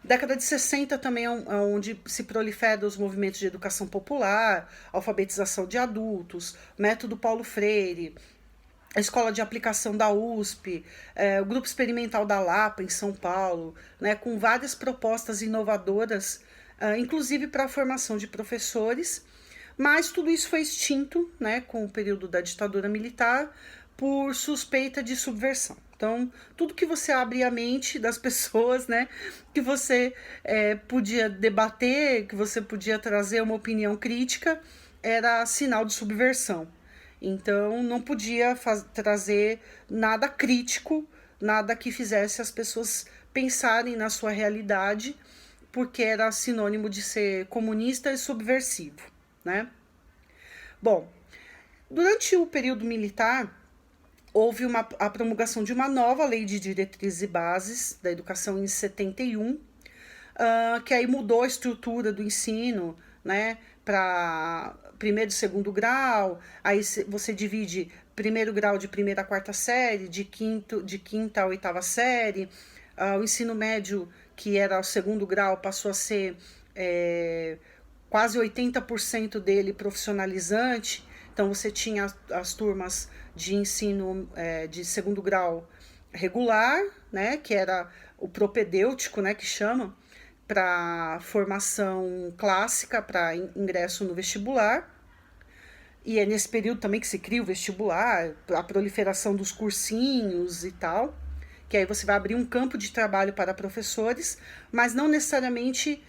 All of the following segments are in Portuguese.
Década de 60 também é onde se prolifera os movimentos de educação popular, alfabetização de adultos, método Paulo Freire, a Escola de Aplicação da USP, o Grupo Experimental da Lapa, em São Paulo, né, com várias propostas inovadoras, inclusive para a formação de professores, mas tudo isso foi extinto, né, com o período da ditadura militar, por suspeita de subversão. Então, tudo que você abre a mente das pessoas, né, que você podia debater, que você podia trazer uma opinião crítica, era sinal de subversão. Então, não podia trazer nada crítico, nada que fizesse as pessoas pensarem na sua realidade, porque era sinônimo de ser comunista e subversivo, né? Bom, durante o período militar, houve a promulgação de uma nova lei de diretrizes e bases da educação em 71, que aí mudou a estrutura do ensino, né, para primeiro e segundo grau, aí você divide primeiro grau de primeira a quarta série, de quinta a oitava série, o ensino médio, que era o segundo grau, passou a ser quase 80% dele profissionalizante, então você tinha as turmas de ensino de segundo grau regular, né, que era o propedêutico, né, que chama, para formação clássica, para ingresso no vestibular. E é nesse período também que se cria o vestibular, a proliferação dos cursinhos e tal, que aí você vai abrir um campo de trabalho para professores, mas não necessariamente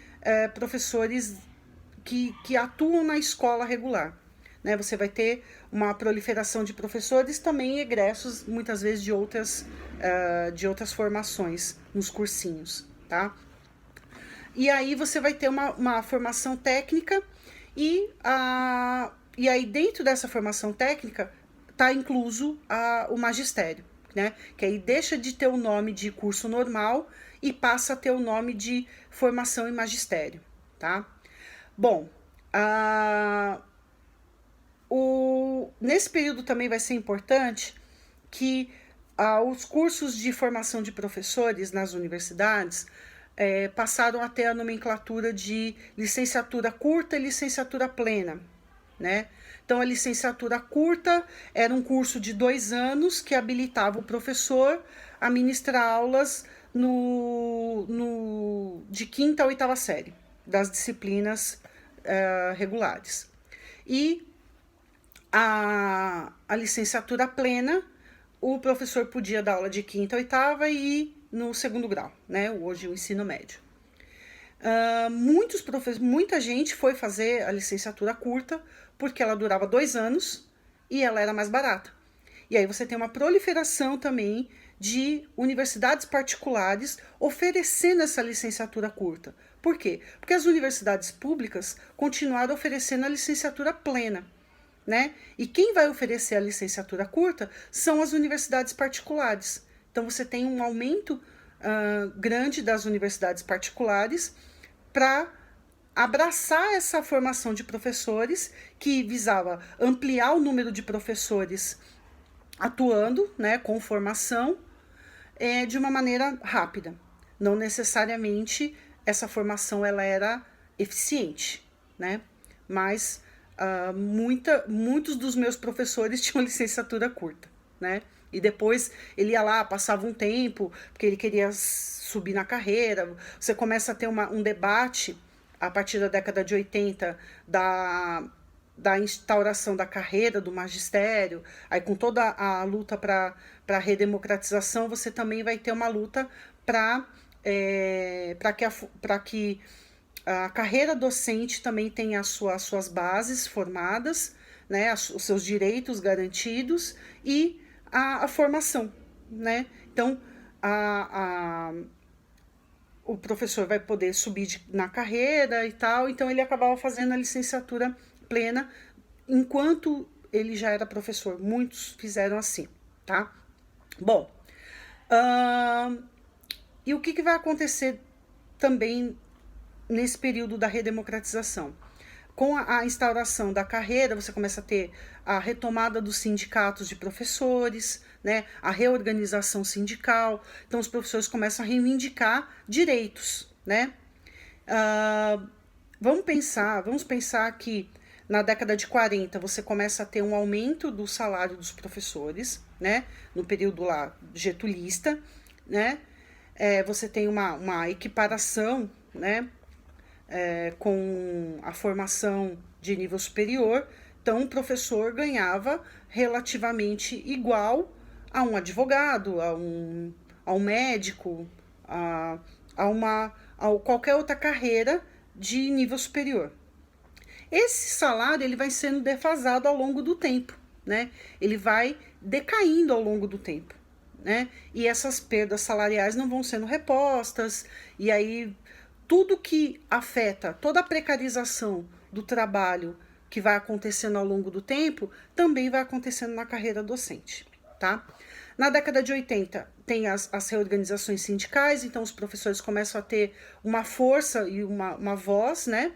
professores que atuam na escola regular. Né? Você vai ter uma proliferação de professores também egressos, muitas vezes de outras formações nos cursinhos. Tá? E aí você vai ter uma formação técnica e aí dentro dessa formação técnica está incluso o magistério, né? Que aí deixa de ter o nome de curso normal e passa a ter o nome de formação em magistério, tá? Bom, nesse período também vai ser importante que os cursos de formação de professores nas universidades passaram a ter a nomenclatura de licenciatura curta e licenciatura plena, né? Então, a licenciatura curta era um curso de 2 anos que habilitava o professor a ministrar aulas de quinta a oitava série, das disciplinas regulares. E a licenciatura plena, o professor podia dar aula de quinta a oitava e no segundo grau, né? Hoje o ensino médio. Muita gente foi fazer a licenciatura curta porque ela durava 2 anos e ela era mais barata. E aí você tem uma proliferação também de universidades particulares oferecendo essa licenciatura curta. Por quê? Porque as universidades públicas continuaram oferecendo a licenciatura plena. Né? E quem vai oferecer a licenciatura curta são as universidades particulares. Então você tem um aumento grande das universidades particulares para abraçar essa formação de professores que visava ampliar o número de professores atuando, né, com formação de uma maneira rápida. Não necessariamente essa formação ela era eficiente, né? Mas muitos dos meus professores tinham licenciatura curta, né? E depois ele ia lá, passava um tempo, porque ele queria subir na carreira. Você começa a ter um debate a partir da década de 80 da instauração da carreira do magistério, aí com toda a luta para a redemocratização, você também vai ter uma luta para que a carreira docente também tenha as suas bases formadas, né, os seus direitos garantidos e a formação, né? Então, o professor vai poder subir na carreira e tal, então ele acabava fazendo a licenciatura plena enquanto ele já era professor. Muitos fizeram assim, tá? Bom, e o que vai acontecer também nesse período da redemocratização? Com a instauração da carreira, você começa a ter a retomada dos sindicatos de professores, né, a reorganização sindical. Então, os professores começam a reivindicar direitos, né? Vamos pensar que na década de 40 você começa a ter um aumento do salário dos professores, né? No período lá getulista, né? Você tem uma equiparação, né? Com a formação de nível superior, então o professor ganhava relativamente igual a um advogado, a um médico, a qualquer outra carreira de nível superior. Esse salário ele vai sendo defasado ao longo do tempo, né? Ele vai decaindo ao longo do tempo, né? E essas perdas salariais não vão sendo repostas, e aí tudo que afeta, toda a precarização do trabalho que vai acontecendo ao longo do tempo, também vai acontecendo na carreira docente, tá? Na década de 80, tem as reorganizações sindicais, então os professores começam a ter uma força e uma voz, né?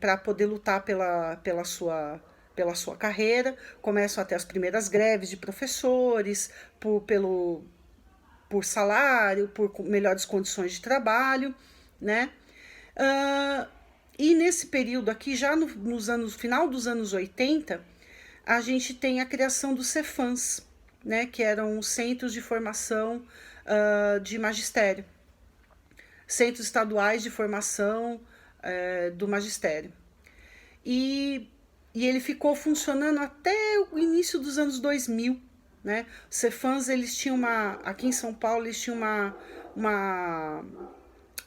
Para poder lutar pela sua carreira, começam a ter as primeiras greves de professores, por salário, por melhores condições de trabalho, né? E nesse período aqui, já no final dos anos 80, a gente tem a criação dos Cefams, né? Que eram os centros de formação de magistério, centros estaduais de formação do magistério. E ele ficou funcionando até o início dos anos 2000, né? Os Cefams, eles tinham aqui em São Paulo, eles tinham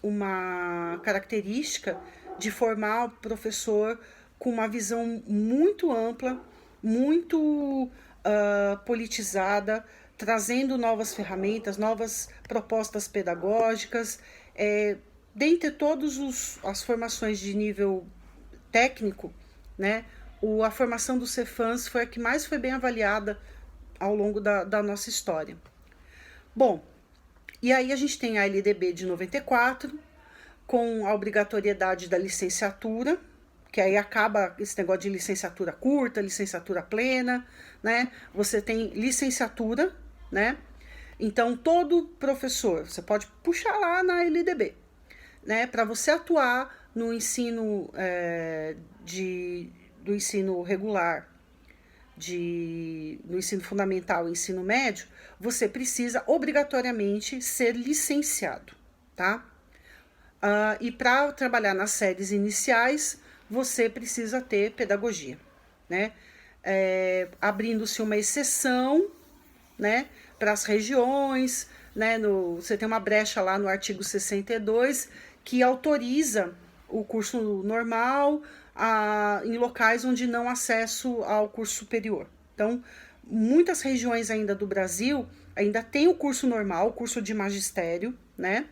uma característica de formar o professor com uma visão muito ampla, muito politizada, trazendo novas ferramentas, novas propostas pedagógicas. Dentre todas as formações de nível técnico, né, a formação dos Cefams foi a que mais foi bem avaliada ao longo da nossa história. Bom, e aí a gente tem a LDB de 94, com a obrigatoriedade da licenciatura, que aí acaba esse negócio de licenciatura curta, licenciatura plena, né? Você tem licenciatura, né? Então, todo professor, você pode puxar lá na LDB, né? Para você atuar no ensino do ensino regular, no ensino fundamental e ensino médio, você precisa obrigatoriamente ser licenciado, tá? E para trabalhar nas séries iniciais, você precisa ter pedagogia, né? Abrindo-se uma exceção, né, para as regiões, né? Você tem uma brecha lá no artigo 62 que autoriza o curso normal em locais onde não há acesso ao curso superior. Então, muitas regiões ainda do Brasil ainda tem o curso normal, o curso de magistério, né?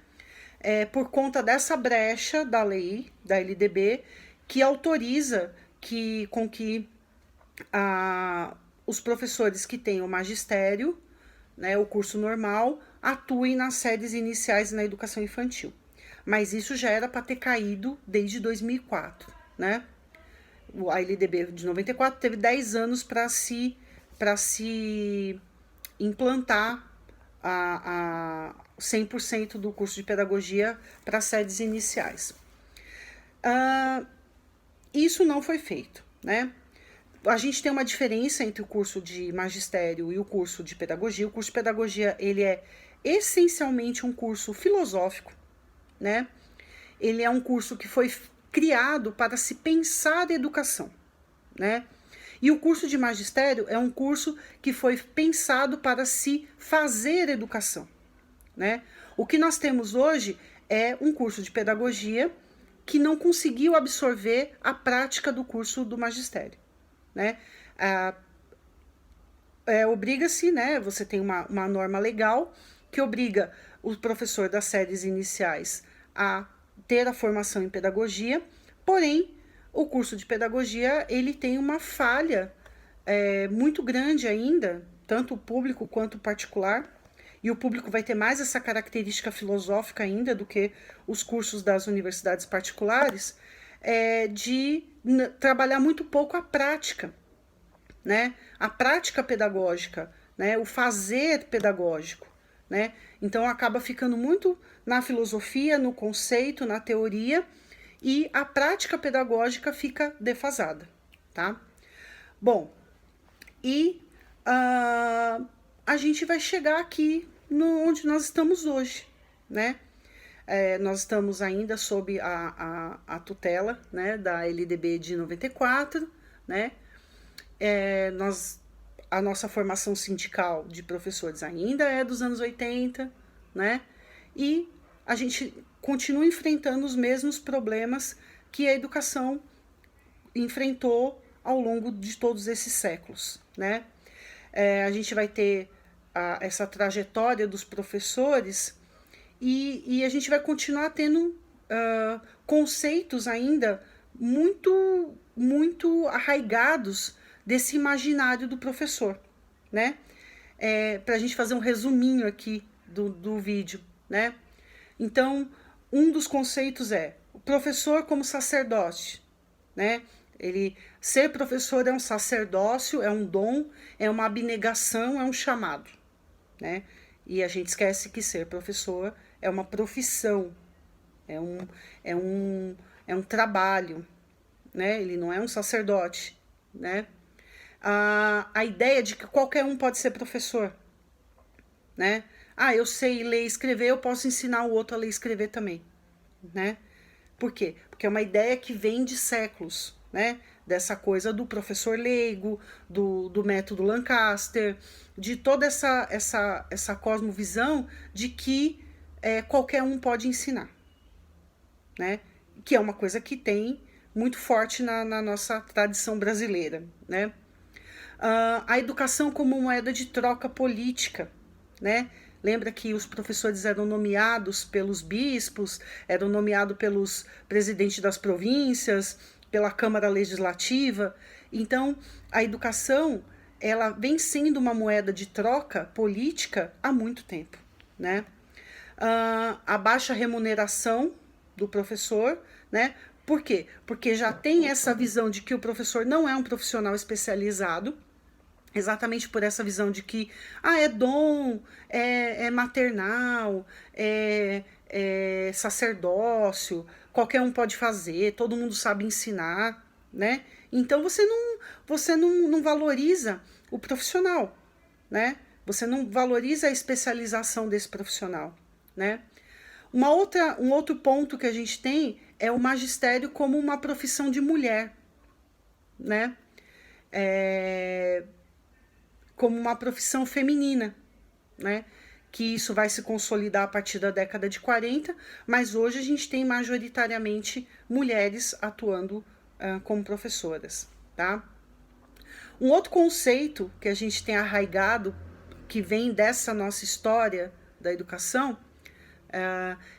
Por conta dessa brecha da lei, da LDB, que autoriza com que os professores que têm o magistério, né, o curso normal, atuem nas séries iniciais na educação infantil. Mas isso já era para ter caído desde 2004, né? A LDB de 94 teve 10 anos para se implantar 100% do curso de pedagogia para as séries iniciais. Isso não foi feito, né? A gente tem uma diferença entre o curso de magistério e o curso de pedagogia. O curso de pedagogia, ele é essencialmente um curso filosófico, né? Ele é um curso que foi criado para se pensar educação, né? E o curso de magistério é um curso que foi pensado para se fazer educação, né? O que nós temos hoje é um curso de pedagogia que não conseguiu absorver a prática do curso do magistério, né? Obriga-se, né? Você tem uma norma legal que obriga o professor das séries iniciais a ter a formação em pedagogia, porém, o curso de pedagogia, ele tem uma falha muito grande ainda, tanto o público quanto o particular, e o público vai ter mais essa característica filosófica ainda do que os cursos das universidades particulares, de trabalhar muito pouco a prática, né? A prática pedagógica, né? O fazer pedagógico, né? Então acaba ficando muito na filosofia, no conceito, na teoria, e a prática pedagógica fica defasada, tá? Bom, e a gente vai chegar aqui onde nós estamos hoje, né? Nós estamos ainda sob a tutela, né, da LDB de 94, né? A nossa formação sindical de professores ainda é dos anos 80, né? E a gente continua enfrentando os mesmos problemas que a educação enfrentou ao longo de todos esses séculos, né? A gente vai ter essa trajetória dos professores e a gente vai continuar tendo conceitos ainda muito arraigados desse imaginário do professor, né? Para a gente fazer um resuminho aqui do vídeo, né? Então, um dos conceitos é o professor como sacerdote, né? Ser professor é um sacerdócio, é um dom, é uma abnegação, é um chamado, né? E a gente esquece que ser professor é uma profissão, é um trabalho, né? Ele não é um sacerdote, né? A ideia de que qualquer um pode ser professor, né? Eu sei ler e escrever, eu posso ensinar o outro a ler e escrever também, né? Por quê? Porque é uma ideia que vem de séculos, né? Dessa coisa do professor leigo, do método Lancaster, de toda essa cosmovisão de que qualquer um pode ensinar, né? Que é uma coisa que tem muito forte na nossa tradição brasileira, né? A educação como moeda de troca política, né? Lembra que os professores eram nomeados pelos bispos, eram nomeados pelos presidentes das províncias, pela Câmara Legislativa. Então, a educação, ela vem sendo uma moeda de troca política há muito tempo, né? A baixa remuneração do professor, né? Por quê? Porque já tem essa visão de que o professor não é um profissional especializado, exatamente por essa visão de que é dom, é maternal, é sacerdócio, qualquer um pode fazer, todo mundo sabe ensinar, né? Então você não valoriza o profissional, né? Você não valoriza a especialização desse profissional, né? Um outro ponto que a gente tem é o magistério como uma profissão de mulher, né? Como uma profissão feminina, né? Que isso vai se consolidar a partir da década de 40, mas hoje a gente tem majoritariamente mulheres atuando como professoras, tá? Um outro conceito que a gente tem arraigado, que vem dessa nossa história da educação,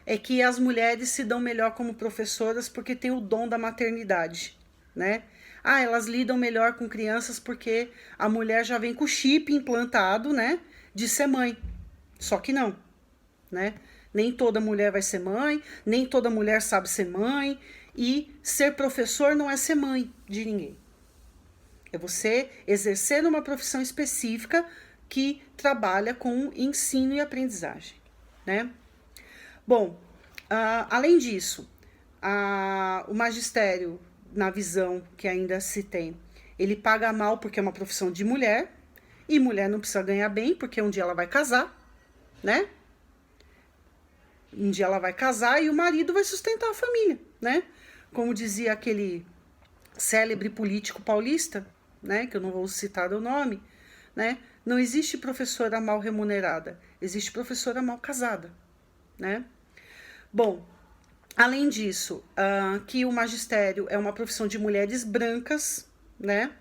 é que as mulheres se dão melhor como professoras porque tem o dom da maternidade, né? Elas lidam melhor com crianças porque a mulher já vem com o chip implantado, né, de ser mãe. Só que não, né? Nem toda mulher vai ser mãe, nem toda mulher sabe ser mãe, e ser professor não é ser mãe de ninguém. É você exercer uma profissão específica que trabalha com ensino e aprendizagem, né? Bom, além disso, o magistério, na visão que ainda se tem, ele paga mal porque é uma profissão de mulher, e mulher não precisa ganhar bem, porque um dia ela vai casar, né? Um dia ela vai casar e o marido vai sustentar a família, né? Como dizia aquele célebre político paulista, né? Que eu não vou citar o nome, né? Não existe professora mal remunerada, existe professora mal casada, né? Bom, além disso, que o magistério é uma profissão de mulheres brancas, né?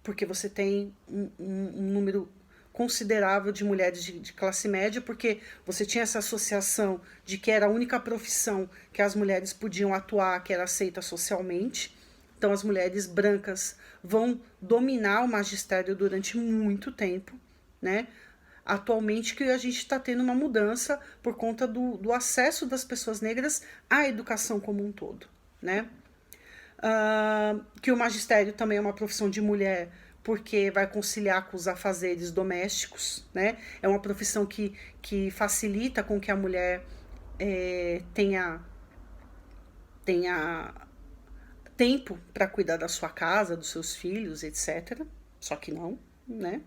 Porque você tem um número considerável de mulheres de classe média, porque você tinha essa associação de que era a única profissão que as mulheres podiam atuar, que era aceita socialmente. Então, as mulheres brancas vão dominar o magistério durante muito tempo, né? Atualmente que a gente está tendo uma mudança por conta do acesso das pessoas negras à educação como um todo, né? Que o magistério também é uma profissão de mulher, porque vai conciliar com os afazeres domésticos, né? É uma profissão que facilita com que a mulher tenha tempo para cuidar da sua casa, dos seus filhos, etc. Só que não, né?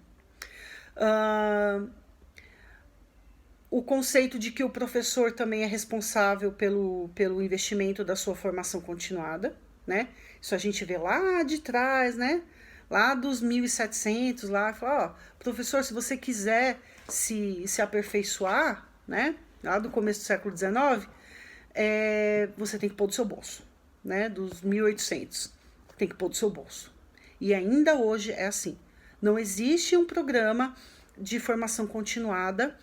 O conceito de que o professor também é responsável pelo investimento da sua formação continuada, né? Isso a gente vê lá de trás, né? Lá dos 1700, lá, fala, ó, professor, se você quiser se aperfeiçoar, né? Lá do começo do século XIX, você tem que pôr do seu bolso, né? Dos 1800, tem que pôr do seu bolso. E ainda hoje é assim. Não existe um programa de formação continuada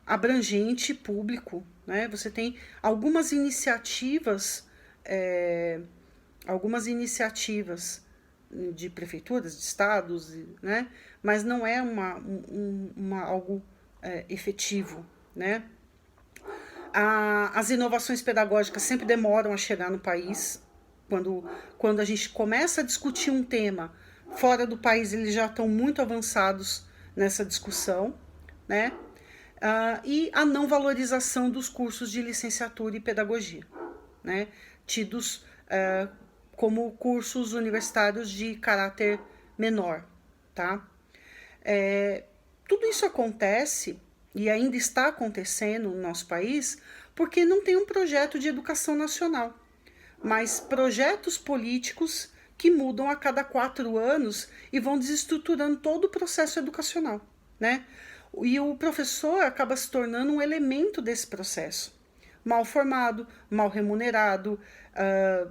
abrangente, público, né? Você tem algumas iniciativas de prefeituras, de estados, né? Mas não é algo efetivo, né? As inovações pedagógicas sempre demoram a chegar no país. Quando a gente começa a discutir um tema fora do país, eles já estão muito avançados nessa discussão, né? E a não valorização dos cursos de licenciatura e pedagogia, né? Tidos como cursos universitários de caráter menor, tá? Tudo isso acontece e ainda está acontecendo no nosso país porque não tem um projeto de educação nacional, mas projetos políticos que mudam a cada 4 anos e vão desestruturando todo o processo educacional, né? E o professor acaba se tornando um elemento desse processo. Mal formado, mal remunerado,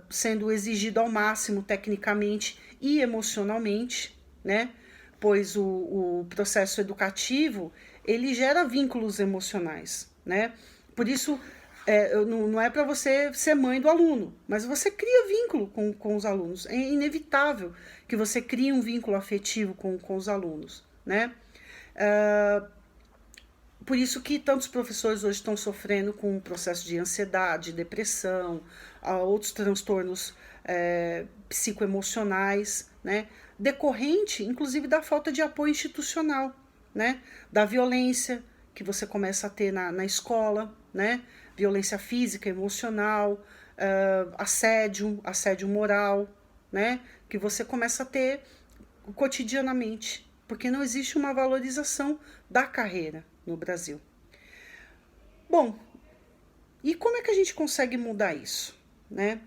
sendo exigido ao máximo tecnicamente e emocionalmente, né? Pois o processo educativo, ele gera vínculos emocionais, né? Por isso, não é para você ser mãe do aluno, mas você cria vínculo com os alunos. É inevitável que você crie um vínculo afetivo com os alunos, né? Por isso que tantos professores hoje estão sofrendo com um processo de ansiedade, depressão, outros transtornos psicoemocionais, né? Decorrente, inclusive, da falta de apoio institucional, né? Da violência que você começa a ter na escola, né? Violência física, emocional, assédio moral, né? Que você começa a ter cotidianamente, porque não existe uma valorização da carreira no Brasil. Bom, e como é que a gente consegue mudar isso, né?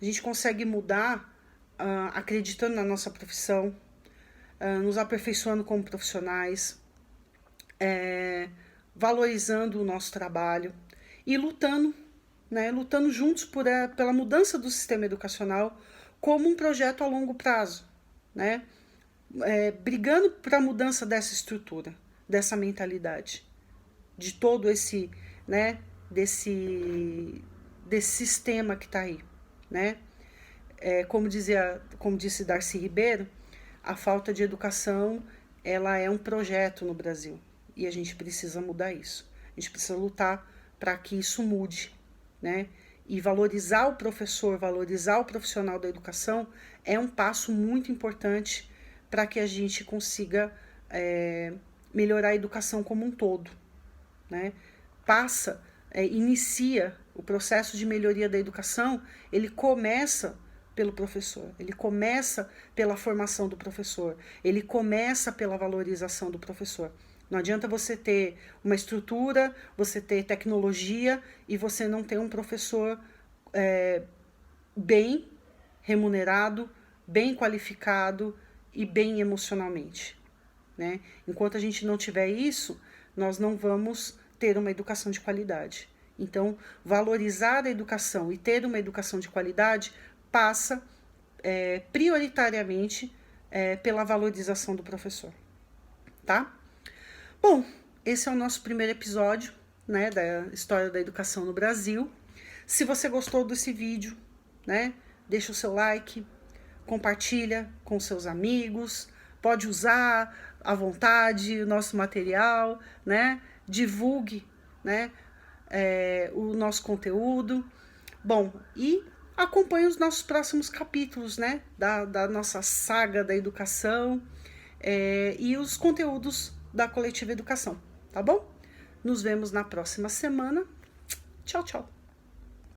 A gente consegue mudar acreditando na nossa profissão, nos aperfeiçoando como profissionais, valorizando o nosso trabalho e lutando, né? Lutando juntos pela mudança do sistema educacional como um projeto a longo prazo, né? Brigando para a mudança dessa estrutura, dessa mentalidade, de todo esse, né, desse sistema que está aí, né? Como disse Darcy Ribeiro, a falta de educação, ela é um projeto no Brasil e a gente precisa mudar isso. A gente precisa lutar para que isso mude, né? E valorizar o professor, valorizar o profissional da educação é um passo muito importante para que a gente consiga melhorar a educação como um todo, né? Inicia o processo de melhoria da educação, ele começa pelo professor, ele começa pela formação do professor, ele começa pela valorização do professor. Não adianta você ter uma estrutura, você ter tecnologia e você não ter um professor bem remunerado, bem qualificado e bem emocionalmente, né? Enquanto a gente não tiver isso, nós não vamos ter uma educação de qualidade. Então, valorizar a educação e ter uma educação de qualidade passa prioritariamente pela valorização do professor, tá? Bom, esse é o nosso primeiro episódio, né, da história da educação no Brasil. Se você gostou desse vídeo, né, deixa o seu like, compartilha com seus amigos, pode usar à vontade o nosso material, né, divulgue, né, o nosso conteúdo. Bom, e acompanhe os nossos próximos capítulos, né, da nossa saga da educação, e os conteúdos da Coletiva Educação, tá bom? Nos vemos na próxima semana. Tchau, tchau.